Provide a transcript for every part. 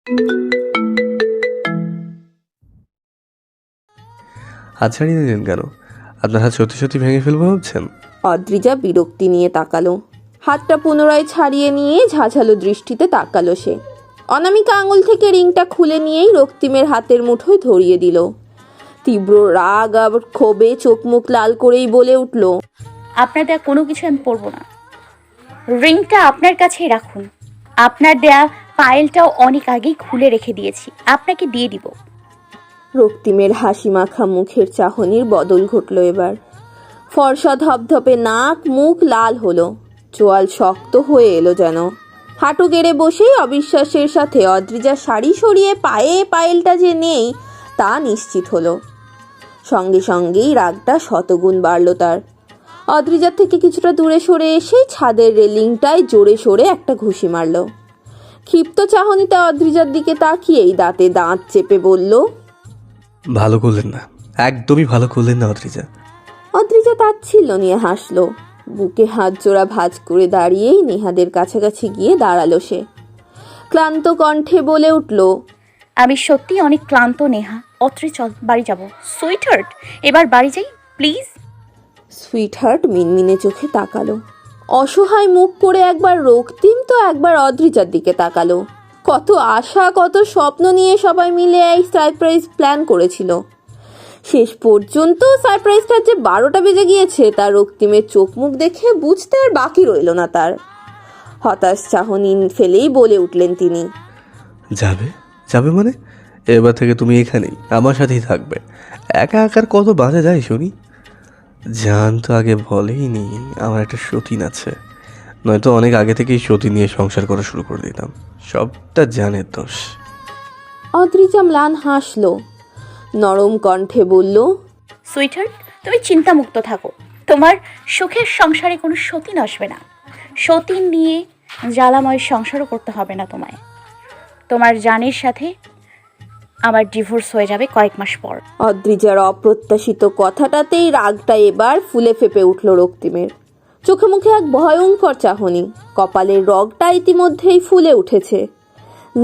হাত ছাড়িয়ে দিলেন কেন? আপনার হাত সত্যি সত্যি ভেঙে ফেলবো ভাবছেন? অদ্রিজা বিরক্তি নিয়ে তাকালো। হাতটা পুনরায় ছাড়িয়ে নিয়ে ঝাঝালো দৃষ্টিতে তাকালো সে। অনামিকা আঙুল থেকে রিংটা খুলে নিয়েই রক্তিমের হাতের মুঠোয় ধরিয়ে দিল। তীব্র রাগ আর ক্ষোভে চোখ মুখ লাল করেই বলে উঠল, আপনার দেয়া কোনো কিছু আমি পরবো না। রিংটা আপনার কাছেই রাখুন। আপনার দেয়া পায়েলটাও অনেক আগেই খুলে রেখে দিয়েছি, আপনাকে দিয়ে দিব। রক্তিমের হাসি মাখা মুখের চাহনির বদল ঘটল এবার। ফর্সা ধপধপে নাক মুখ লাল হলো, চোয়াল শক্ত হয়ে এলো যেন। হাঁটু গেড়ে বসেই অবিশ্বাসের সাথে অদ্রিজার শাড়ি সরিয়ে পায়ে পায়েলটা যে নেই তা নিশ্চিত হলো। সঙ্গে সঙ্গেই রাগটা শতগুণ বাড়ল তার। অদ্রিজার থেকে কিছুটা দূরে সরে এসেই ছাদের রেলিংটায় জোরে সরে একটা ঘুষি মারল। ক্ষিপ্ত চাহনিতে অদ্রিজার দিকে তাকিয়েই দাঁতে দাঁত চেপে বলল, ভালো করলেন না, একদমই ভালো করলেন না অদ্রিজা। অদ্রিজা তাচ্ছিল্য নিয়ে হাসলো। বুকে হাত জোড়া ভাঁজ করে দাঁড়িয়েই নেহাদের কাছাকাছি গিয়ে দাঁড়ালো সে। ক্লান্ত কণ্ঠে বলে উঠল, আমি সত্যি অনেক ক্লান্ত নেহা। অত্রে চল, বাড়ি যাব। সুইট হার্ট, এবার বাড়ি যাই প্লিজ। সুইট হার্ট মিনমিনে চোখে তাকালো। অসহায় মুখ করে একবার রক্তিম তো একবার অদ্রিজার দিকে তাকালো। কত আশা কত স্বপ্ন নিয়ে সবাই মিলে এই সারপ্রাইজ প্ল্যান করেছিল। শেষ পর্যন্ত সারপ্রাইজটার যে 12টা বেজে গিয়েছে তা রক্তিমের চোখ মুখ দেখে বুঝতে আর বাকি রইল না তার। হতাশ চাহনি ফেলেই বলে উঠলেন তিনি, যাবে যাবে মানে? এবার থেকে তুমি এখানেই আমার সাথেই থাকবে। একা একার কত বাজে যায় শুনি। জান তো আগে বলেই নি আমার একটা সতীন আছে, নয়তো অনেক আগে থেকেই সতী নিয়ে সংসার করা শুরু করে দিতাম। সবটা জানের দোষ। অদ্রিজা ম্লান হাসলো, নরম কণ্ঠে বলল, সুইট হার্ট, তুমি চিন্তামুক্ত থাকো। তোমার সুখের সংসারে কোনো সতীন আসবে না। সতীন নিয়ে জ্বালাময় সংসারও করতে হবে না তোমায়। তোমার জানের সাথে আমার ডিভোর্স হয়ে যাবে কয়েক মাস পর। অদ্রিজার অপ্রত্যাশিত কথাটাতেই রাগটা এবার ফুলে ফেপে উঠল রক্তিমের। চোখে মুখে এক ভয়ঙ্কর চাহনি, কপালের রগটা ইতিমধ্যেই ফুলে উঠেছে।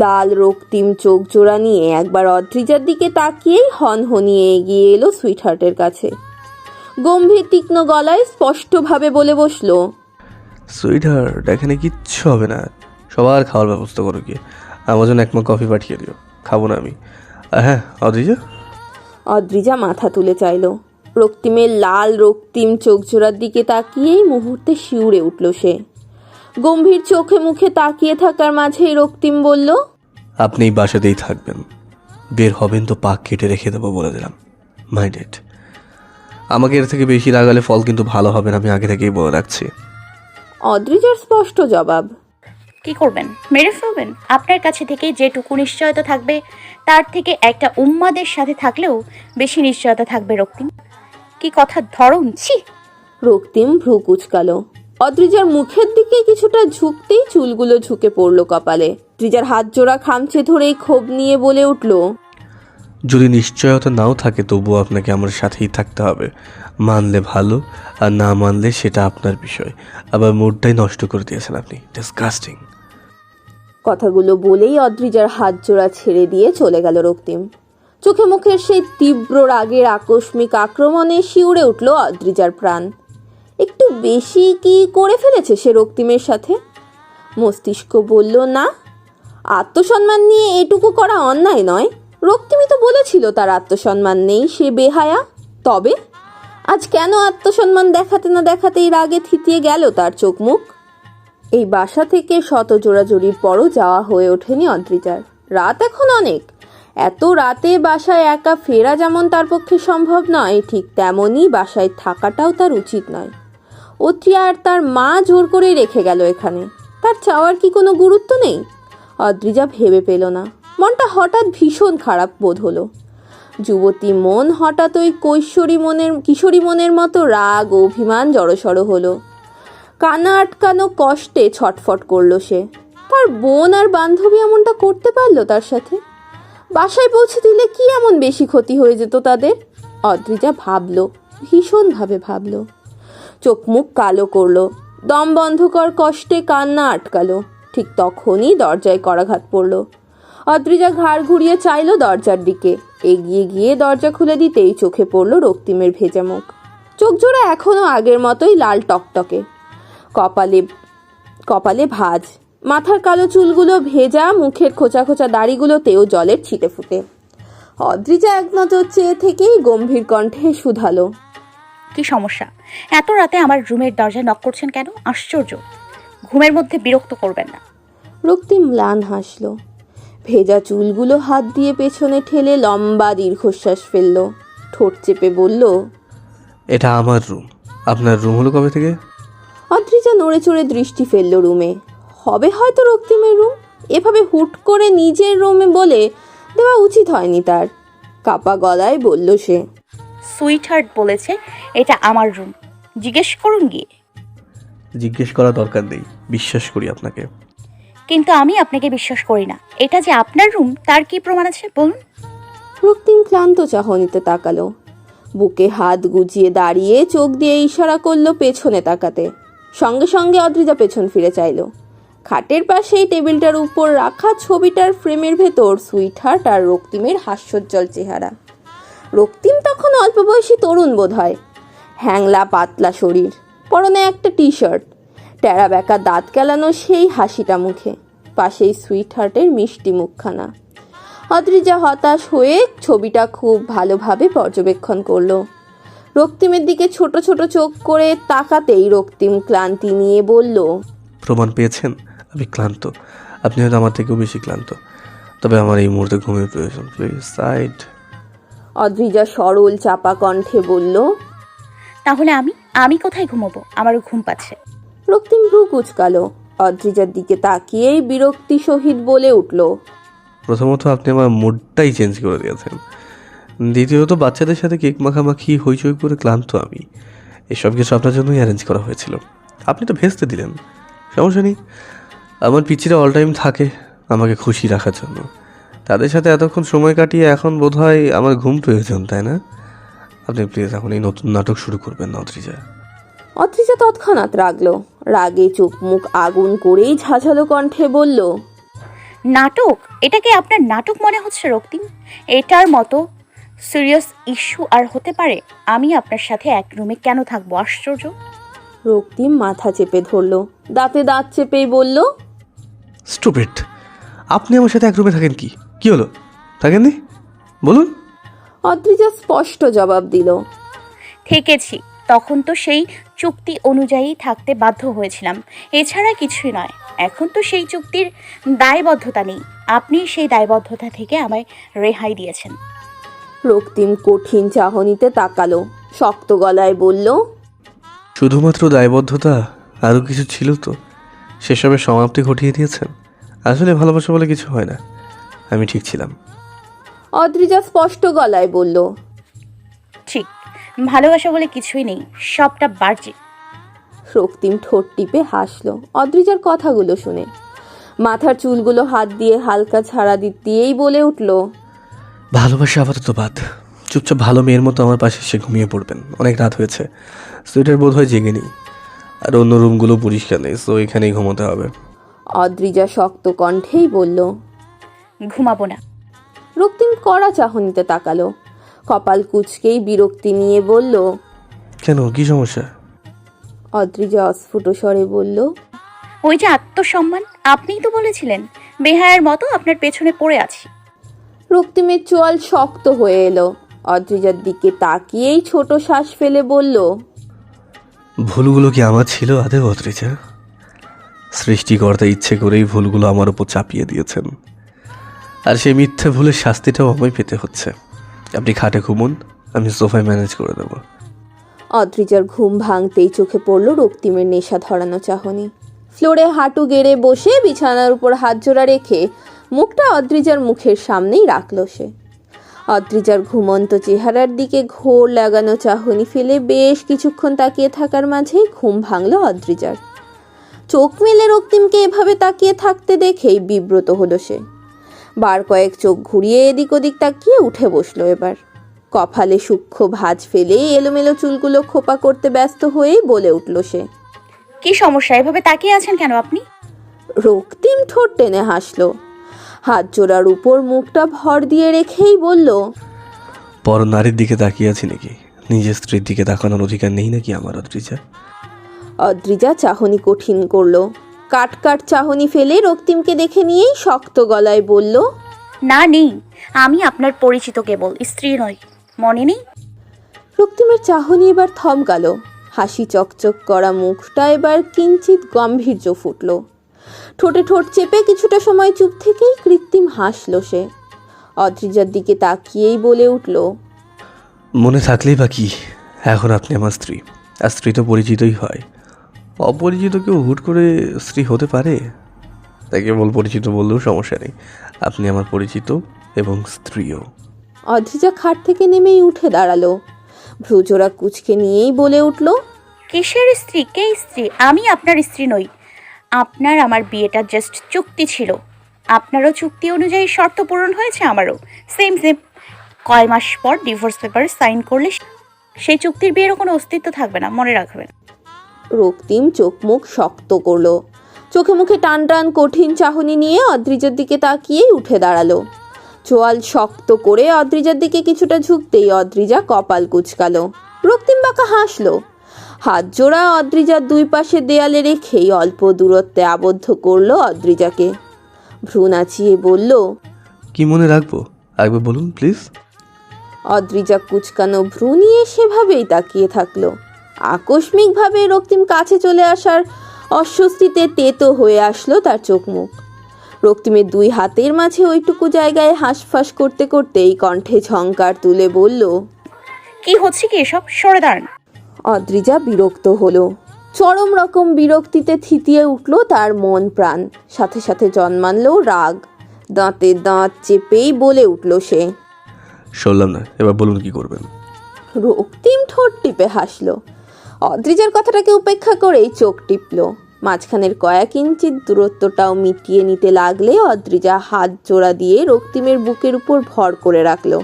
লাল রক্তিম চোখ জোড়া নিয়ে একবার অদ্রিজার দিকে তাকিয়েই হনহনিয়ে এগিয়ে এলো সুইটহার্টের কাছে। গম্ভীর তীক্ষ্ণ গলায় স্পষ্টভাবে বলে বসলো, সুইটহার্ট, এখানে কিচ্ছু হবে না। সবার খাওয়ার ব্যবস্থা করো গিয়ে। আমার জন্য এক মগ কফি পাঠিয়ে দিও, খাবো না আমি। হ্যাঁ অদ্রিজা। অদ্রিজা মাথা তুলে চাইল। রক্তিমের লাল রক্তিম চোখ জোড়ার দিকে তাকিয়েই মুহূর্তে শিউরে উঠল সে। গম্ভীর চোখে মুখে তাকিয়ে থাকার মাঝেই রক্তিম বলল, আপনি এই বাসাতেই থাকবেন, বের হবেন তো পাক কেটে রেখে দেবো বলে দিলাম। মাইন্ডেড। আমাকে এর থেকে বেশি লাগালে ফল কিন্তু ভালো হবে না, আমি আগে থেকেই বলে রাখছি। অদ্রিজার স্পষ্ট জবাব। কি করবেন? মেরে ফেলবেন? আপনার কাছে থেকে যেটুকু নিশ্চয়তা থাকবে তার থেকে একটা উম্মাদের সাথে থাকলেও বেশি নিশ্চয়তা থাকবে রক্তিম। কি কথার ধরন, ছি! রক্তিম ভ্রু কুচকালো। অদ্রিজার মুখের দিকে কিছুটা ঝুঁকতেই চুলগুলো ঝুঁকে পড়ল কপালে। অদ্রিজার হাত জোড়া খামচে ধরেই ক্ষোভ নিয়ে বলে উঠল, যদি নিশ্চয়তা নাও থাকে তবুও আপনাকে আমার সাথেই থাকতে হবে। মানলে ভালো, আর না মানলে সেটা আপনার বিষয়। আবার মুডটাই নষ্ট করে দিয়েছেন আপনি। ডিসগাস্টিং। কথাগুলো বলেই অদ্রিজার হাত জোড়া ছেড়ে দিয়ে চলে গেল রক্তিম। চোখে মুখের সেই তীব্র রাগের আকস্মিক আক্রমণে শিউরে উঠল অদ্রিজার প্রাণ। একটু বেশি কি করে ফেলেছে সে রক্তিমের সাথে? মস্তিষ্ক বলল না, আত্মসম্মান নিয়ে এটুকু করা অন্যায় নয়। রক্তিমই তো বলেছিল তার আত্মসম্মান নেই, সে বেহায়া। তবে আজ কেন আত্মসম্মান দেখাতে না দেখাতেই রাগে থিতিয়ে গেল তার চোখ মুখ? এই বাসা থেকে শত জোড়াজুড়ির পরও যাওয়া হয়ে ওঠেনি অদ্রিজার। রাত এখন অনেক। এত রাতে বাসায় একা ফেরা যেমন তার পক্ষে সম্ভব নয়, ঠিক তেমনই বাসায় থাকাটাও তার উচিত নয়। অত্রি আর তার মা জোর করে রেখে গেল এখানে। তার চাওয়ার কি কোনো গুরুত্ব নেই? অদ্রিজা ভেবে পেল না। মনটা হঠাৎ ভীষণ খারাপ বোধ হলো। যুবতী মন হঠাৎ ওই কিশোরী মনের মতো রাগ অভিমান জড়সড় হলো। কান্না আটকানো কষ্টে ছটফট করলো সে। তার বোন আর বান্ধবী এমনটা করতে পারলো তার সাথে? বাসায় পৌঁছে দিলে কি এমন বেশি ক্ষতি হয়ে যেত তাদের? অদ্রিজা ভাবলো, ভীষণভাবে ভাবলো। চোখ মুখ কালো করলো, দম বন্ধ কর কষ্টে কান্না আটকালো। ঠিক তখনই দরজায় করাঘাত পড়ল। অদ্রিজা ঘাড় ঘুরিয়ে চাইল দরজার দিকে। এগিয়ে গিয়ে দরজা খুলে দিতেই চোখে পড়ল রক্তিমের ভেজা মুখ। চোখ জোড়া এখনো আগের মতোই লাল টকটকে, কপালে কপালে ভাঁজ, মাথার কালো চুলগুলো ভেজা, মুখের খোঁচা খোঁচা দাড়িগুলোতেও জলের ছিটে ফুটে। অদ্রিজা এক নজর চেয়ে থেকেই গম্ভীর কণ্ঠে শুধালো, কি সমস্যা? এত রাতে আমার রুমের দরজায় নক করছেন কেন? আশ্চর্য, ঘুমের মধ্যে বিরক্ত করবেন না। রক্তিম ম্লান হাসল। ভেজা চুলগুলো হাত দিয়ে পেছনে ঠেলে লম্বা দীর্ঘশ্বাস ফেলল। ঠোঁট চেপে বলল, এটা আমার রুম। আপনার রুম হলো কবে থেকে? অদ্রিজা নড়ে চড়ে দৃষ্টি ফেলল রুমে। হবে হয়তো রক্তিমের রুম। এভাবে হুট করে নিজের রুমে বলে দেওয়া উচিত হয়নি তার। কাপা গলায় বলল সে, সুইট হার্ট বলেছে এটা আমার রুম, জিজ্ঞেস করুন গিয়ে। জিজ্ঞেস করা দরকার নেই, বিশ্বাস করি আপনাকে। কিন্তু আমি আপনাকে বিশ্বাস করি না। এটা যে আপনার রুম তার কি প্রমাণ আছে বলুন? রক্তিম ক্লান্ত চাহনিতে তাকালো। বুকে হাত গুজিয়ে দাঁড়িয়ে চোখ দিয়ে ইশারা করলো পেছনে তাকাতে। সঙ্গে সঙ্গে অদ্রিজা পেছন ফিরে চাইল। খাটের পাশেই টেবিলটার উপর রাখা ছবিটার ফ্রেমের ভেতর সুইট হার্ট আর রক্তিমের হাস্যোজ্জ্বল চেহারা। রক্তিম তখন অল্প বয়সী তরুণ বোধ হয়। হ্যাংলা পাতলা শরীর, পরনে একটা টি শার্ট, টেরা বেঁকা দাঁত কেলানো সেই হাসিটা মুখে, পাশেই সুইট হার্টের মিষ্টি মুখখানা। অদ্রিজা হতাশ হয়ে ছবিটা খুব ভালোভাবে পর্যবেক্ষণ করলো। রক্তিমের দিকে ছোট ছোট চোখ করে তাকাতেই রক্তিম ক্লান্তি নিয়ে বলল, প্রমাণ পেয়েছেন? আমি ক্লান্ত। আপনি হয়তো আমার থেকেও বেশি ক্লান্ত। তবে আমার এই মুহূর্তে ঘুমের প্রয়োজন। Please side. অদ্রিজা সরল চাপা কণ্ঠে বলল। তাহলে আমি কোথায় ঘুমোবো? আমারও ঘুম পাচ্ছে। রক্তিম ভ্রু কুচকালো। অদ্রিজার দিকে তাকিয়েই বিরক্তি সহিত বলে উঠল, প্রথমত আপনি আমার মুডটাই চেঞ্জ করে দিয়েছেন। দ্বিতীয়ত বাচ্চাদের সাথে কেক মাখামাখি হইচই করে ক্লান্ত আমি। এসব কিছু আপনার জন্যই অ্যারেঞ্জ করা হয়েছিল। আপনি তো ভেস্তে দিলেন। সমস্যা নেই, আমার পিচ্চিরা অল টাইম থাকে আমাকে খুশি রাখার জন্য। তাদের সাথে এতক্ষণ সময় কাটিয়ে এখন বোধহয় আমার ঘুম প্রয়োজন, তাই না? আপনি প্লিজ এখন এই নতুন নাটক শুরু করবেন না অদ্রিজা। অদ্রিজা তৎক্ষণাৎ রাগলো। রাগে চোখ মুখ আগুন করেই ঝাঝালো কণ্ঠে বলল, নাটক? এটাকে আপনার নাটক মনে হচ্ছে রক্তিম? এটার মতো সিরিয়াস ইস্যু আর হতে পারে? আমি আপনার সাথে এক রুমে কেন থাকবো? আশ্চর্য। রক্তিম মাথা চেপে ধরল, দাঁতে দাঁত চেপেই বলল, স্টুপিড! আপনি আমার সাথে এক রুমে থাকেন? কি হলো, থাকেননি? বলুন। অদ্রিজা স্পষ্ট জবাব দিল, থেকেছি, তখন তো সেই চুক্তি অনুযায়ী থাকতে বাধ্য হয়েছিলাম, এছাড়া কিছুই নয়। এখন তো সেই চুক্তির দায়বদ্ধতা নেই। আপনি সেই দায়বদ্ধতা থেকে আমায় রেহাই দিয়েছেন। রক্তিম কঠিন চাহনিতে তাকালো, শক্ত গলায় বলল, শুধুমাত্র দায়বদ্ধতা? আরও কিছু ছিল তো? সেসবের সমাপ্তি ঘটিয়ে দিয়েছেন। আসলে ভালোবাসা বলে কিছু হয় না। আমি ঠিক ছিলাম। অদ্রিজা স্পষ্ট গলায় বলল, ঠিক, ভালোবাসা বলে কিছুই নেই, সবটা বাহ্যিক। রক্তিম ঠোঁট টিপে হাসল অদ্রিজার কথাগুলো শুনে। মাথার চুলগুলো হাত দিয়ে হালকা ছাড়া দিয়েই বলে উঠল, ভালোবাসা আপাতত বাদ। চুপচাপ ভালো মেয়ের মতো আমার পাশে এসে ঘুমিয়ে পড়বেন। অনেক রাত হয়েছে, সুইটার বোধ হয় জেগে নেই, আর অন্য রুমগুলো পরিষ্কার নেই, সো এখানেই ঘুমোতে হবে। অদ্রিজা শক্ত কণ্ঠেই বলল। ঘুমাবো না। রক্তিম কড়া চাহনিতে তাকালো, কপাল কুঁচকেই বিরক্তি নিয়ে বলল, কেন, কি সমস্যা? অদ্রিজা অস্ফুট স্বরে বলল, ওই যে আত্মসম্মান, আপনিই তো বলেছিলেন বেহায়ার মতো আপনার পেছনে পড়ে আছি। রক্তিমের চোয়াল শক্ত হয়ে এলো। অদ্রিজার দিকে তাকিয়েই ছোট শ্বাস ফেলে বলল, ভুলগুলো কি আমার ছিল আদেও অদ্রিজা? সৃষ্টিকর্তা ইচ্ছে করেই ভুলগুলো আমার উপর চাপিয়ে দিয়েছেন, আর সেই মিথ্যে ভুলের শাস্তিটাও আমায় পেতে হচ্ছে। আপনি খাটে ঘুমুন, আমি সোফায় ম্যানেজ করে দেবো। অদ্রিজার ঘুম ভাঙতেই চোখে পড়ল রক্তিমের নেশা ধরানো চাহনি। ফ্লোরে হাঁটু গেড়ে বসে বিছানার উপর হাত জোড়া রেখে মুখটা অদ্রিজার মুখের সামনেই রাখল সে। অদ্রিজার ঘুমন্ত চেহারার দিকে ঘোর লাগানো চাহনি ফেলে বেশ কিছুক্ষণ তাকিয়ে থাকার মাঝেই ঘুম ভাঙল অদ্রিজার। চোখ মেলে রক্তিমকে এভাবে তাকিয়ে থাকতে দেখেই বিব্রত হলো সে। বার কয়েক চোখ ঘুরিয়ে এদিক ওদিক তাকিয়ে উঠে বসলো এবার। কপালে সূক্ষ্ম ভাঁজ ফেলে এলোমেলো চুলগুলো খোপা করতে ব্যস্ত হয়েই বলে উঠল সে, কি সমস্যা? এভাবে তাকিয়ে আছেন কেন আপনি? রক্তিম ঠোঁট টেনে হাসলো। হাত জোড়ার উপর মুখটা ভর দিয়ে রেখেই বলল, পর নারীর দিকে তাকিয়ে আছি নাকি? নিজের স্ত্রীর দিকে তাকানোর অধিকার নেই নাকি আমার অদ্রিজা? অদ্রিজা চাহনি কঠিন করলো। কাট কাট চাহনি ফেলে রক্তিমকে দেখে নিয়েই শক্ত গলায় বলল, না নেই, আমি আপনার পরিচিত কেবল, স্ত্রী নই, মনে নেই? রক্তিমের চাহনি এবার থমকালো। হাসি চকচক করা মুখটা এবার কিঞ্চিত গম্ভীর্য ফুটল। ঠোঁটে ঠোঁট চেপে কিছুটা সময় চুপ থেকেই কৃত্রিম হাসল সে। অদ্রিজার দিকে তাকিয়েই বলে উঠল, মনে থাকলেই বা কি, এখন আপনি আমার স্ত্রী, আর স্ত্রী তো পরিচিতই হয়। অপরিচিত কেউ হুট করে স্ত্রী হতে পারে? তাই কেবল পরিচিত বললেও সমস্যা নেই, আপনি আমার পরিচিত এবং স্ত্রীও। অদ্রিজা খাট থেকে নেমেই উঠে দাঁড়ালো। ভ্রুজোড়া কুচকে নিয়েই বলে উঠল, কিসের স্ত্রী? কে স্ত্রী? আমি আপনার স্ত্রী নই। আপনার আমার বিয়েটা জাস্ট চুক্তি ছিল। আপনারও চুক্তি অনুযায়ী শর্ত পূরণ হয়েছে, আমারও সেম সেম। কয় মাস পর ডিভোর্স পেপার সাইন করলে সেই চুক্তির বিয়েরও কোনো অস্তিত্ব থাকবে না, মনে রাখবেন। রক্তিম চোখ মুখ শক্ত করলো। চোখে মুখে টান টান কঠিন চাহনি নিয়ে অদ্রিজার দিকে তাকিয়েই উঠে দাঁড়ালো। চোয়াল শক্ত করে অদ্রিজার দিকে কিছুটা ঝুঁকতেই অদ্রিজা কপাল কুঁচকালো। রক্তিম বাঁকা হাসলো। হাত জোড়া অদ্রিজার দুই পাশে দেয়ালে রেখেই অল্প দূরত্বে আবদ্ধ করলো অদ্রিজাকে। ভ্রু নাচিয়ে বলল, কি মনে রাখবো? একবার বলুন প্লিজ। অদ্রিজা কুচকানো ভ্রু নিয়ে সেভাবেই তাকিয়ে থাকলো। আকস্মিকভাবে রক্তিম কাছে চলে আসার অস্বস্তিতে তেতো হয়ে আসলো তার চোখ মুখ। রক্তিমের দুই হাতের মাঝে ওইটুকু জায়গায় হাঁসফাঁস করতে করতেই কণ্ঠে ঝংকার তুলে বলল, কি হচ্ছে কি এসব? সরে দাঁড়ান। অদ্রিজা বিরক্ত হলো। চরম রকম বিরক্তিতে থিতিয়ে উঠল তার মন প্রাণ, সাথে সাথে জন্মালো রাগ। দাঁতে দাঁত চেপেই বলে উঠল সে, শুনলাম না, এবার বলুন কি করবেন। রক্তিম ঠোঁট টিপে হাসলো। অদ্রিজার কথাটাকে উপেক্ষা করেই চোখ টিপল। মাঝখানের কয়েক ইঞ্চির দূরত্বটাও মিটিয়ে নিতে লাগলে অদ্রিজা হাত জোড়া দিয়ে রক্তিমের বুকের উপর ভর করে রাখলো,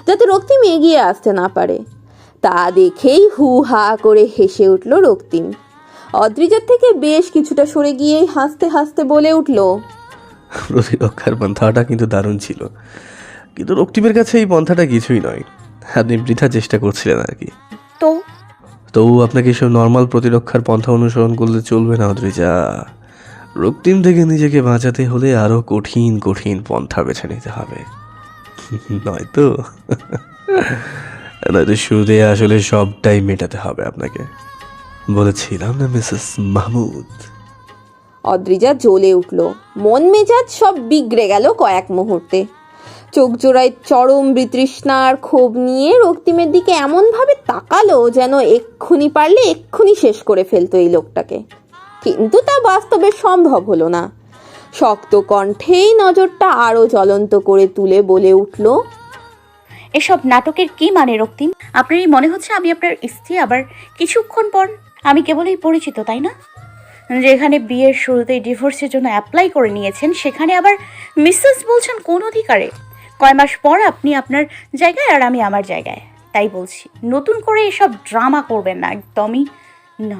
যাতে রক্তিম এগিয়ে আসতে না পারে। তা দেখেই হু হা করে হেসে উঠল রক্তিম। অদ্রিজার থেকে বেশ কিছুটা সরে গিয়েই হাসতে হাসতে বলে উঠল, প্রতিরক্ষার পন্থাটা কিন্তু দারুণ ছিল, কিন্তু রক্তিমের কাছে এই পন্থাটা কিছুই নয়। আপনি বৃথা চেষ্টা করছিলেন আর কি। তবু আপনাকে এসব নর্মাল প্রতিরক্ষার পন্থা অনুসরণ করলে চলবে না অদ্রিজা। রক্তিম থেকে নিজেকে বাঁচাতে হলে আরো কঠিন কঠিন পন্থা বেছে নিতে হবে, নয়তো নয়তো শুরুতে আসলে সবটাই মেটাতে হবে আপনাকে। বলেছিলাম না মিসেস মাহমুদ। অদ্রিজা জ্বলে উঠল। মন মেজাজ সব বিগড়ে গেল কয়েক মুহূর্তে। চোখ জোড়ায় চরম বিতৃষ্ণার ক্ষোভ নিয়ে রক্তিমের দিকে এমনভাবে তাকালো যেন এক্ষুনি পারলে এক্ষুনি শেষ করে ফেলতো এই লোকটাকে। কিন্তু তা বাস্তবে সম্ভব হলো না। শক্ত কণ্ঠেই নজরটা আরো জ্বলন্ত করে তুলে বলে উঠল, এসব নাটকের কি মানে রক্তিম? আপনারই মনে হচ্ছে আমি আপনার স্ত্রী, আবার কিছুক্ষণ পর আমি কেবলই পরিচিত, তাই না? যেখানে বিয়ের শুরুতেই ডিভোর্সের জন্য অ্যাপ্লাই করে নিয়েছেন, সেখানে আবার মিসেস বলছেন কোন অধিকারে? কয় মাস পর আপনি আপনার জায়গায় আর আমি আমার জায়গায়। তাই বলছি, নতুন করে এসব ড্রামা করবেন না, একদমই না।